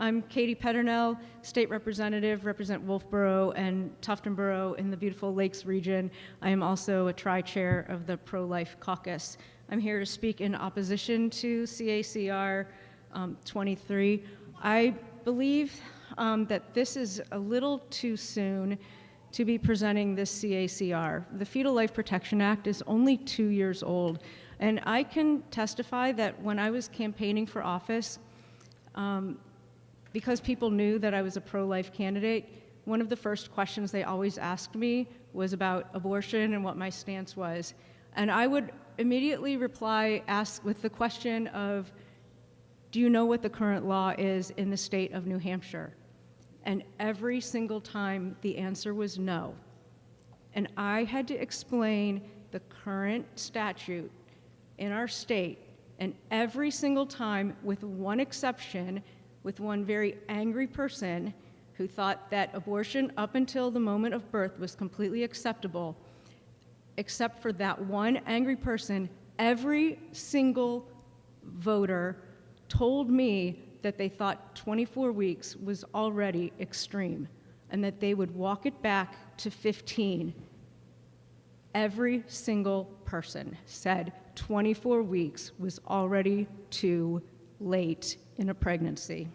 I'm Katy Peternel, State Representative, represent Wolfboro and Tufton Borough in the beautiful Lakes region. I am also a tri-chair of the Pro-Life Caucus. I'm here to speak in opposition to CACR23. I believe that this is a little too soon to be presenting this CACR. The Fetal Life Protection Act is only 2 years old, and I can testify that when I was campaigning for office, because people knew that I was a pro-life candidate, one of the first questions they always asked me was about abortion and what my stance was. And I would immediately ask with the question of, do you know what the current law is in the state of New Hampshire? And every single time the answer was no. And I had to explain the current statute in our state, and every single time, with one exception, with one very angry person who thought that abortion up until the moment of birth was completely acceptable, except for that one angry person, every single voter told me that they thought 24 weeks was already extreme and that they would walk it back to 15. Every single person said 24 weeks was already too late in a pregnancy.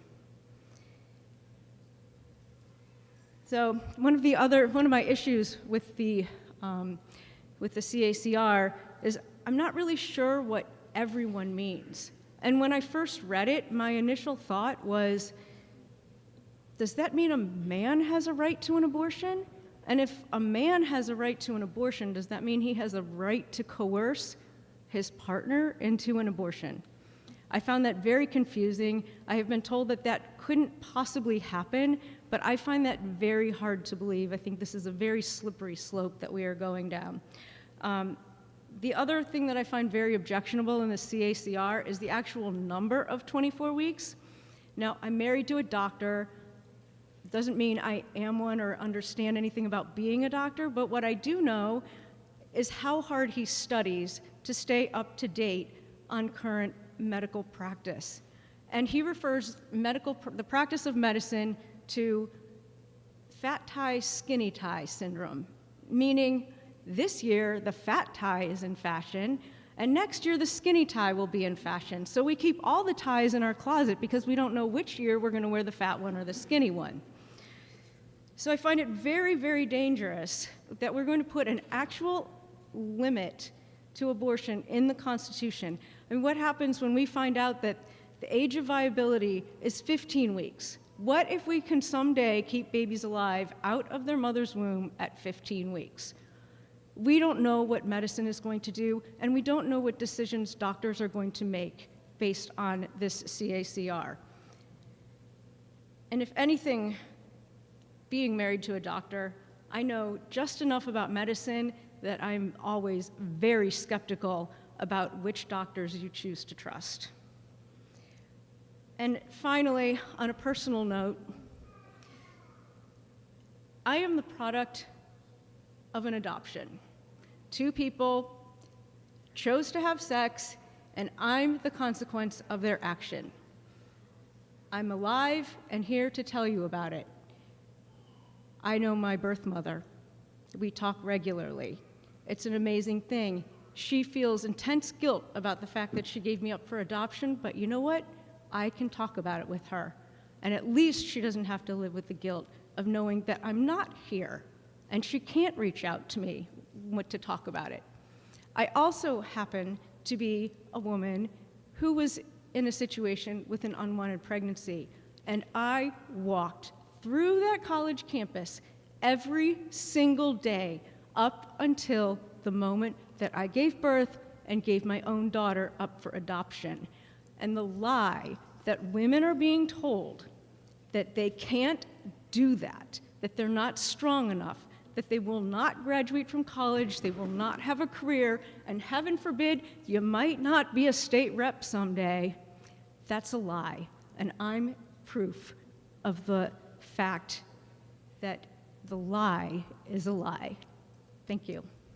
So one of my issues with the CACR is I'm not really sure what everyone means. And when I first read it, my initial thought was, does that mean a man has a right to an abortion? And if a man has a right to an abortion, does that mean he has a right to coerce his partner into an abortion? I found that very confusing. I have been told that that couldn't possibly happen, but I find that very hard to believe. I think this is a very slippery slope that we are going down. The other thing that I find very objectionable in the CACR is the actual number of 24 weeks. Now, I'm married to a doctor. Doesn't mean I am one or understand anything about being a doctor, but what I do know is how hard he studies to stay up to date on current medical practice. And he refers the practice of medicine to fat tie, skinny tie syndrome, meaning this year the fat tie is in fashion, and next year the skinny tie will be in fashion. So we keep all the ties in our closet because we don't know which year we're going to wear the fat one or the skinny one. So I find it very, very dangerous that we're going to put an actual limit to abortion in the Constitution. I mean, what happens when we find out that the age of viability is 15 weeks? What if we can someday keep babies alive out of their mother's womb at 15 weeks? We don't know what medicine is going to do, and we don't know what decisions doctors are going to make based on this CACR. And if anything, being married to a doctor, I know just enough about medicine that I'm always very skeptical about which doctors you choose to trust. And finally, on a personal note, I am the product of an adoption. Two people chose to have sex, and I'm the consequence of their action. I'm alive and here to tell you about it. I know my birth mother. We talk regularly. It's an amazing thing. She feels intense guilt about the fact that she gave me up for adoption, but you know what? I can talk about it with her. And at least she doesn't have to live with the guilt of knowing that I'm not here, and she can't reach out to me to talk about it. I also happen to be a woman who was in a situation with an unwanted pregnancy, and I walked through that college campus every single day up until the moment that I gave birth and gave my own daughter up for adoption. And the lie that women are being told that they can't do that they're not strong enough, that they will not graduate from college, they will not have a career, and heaven forbid, you might not be a state rep someday, that's a lie. And I'm proof of the fact that the lie is a lie. Thank you.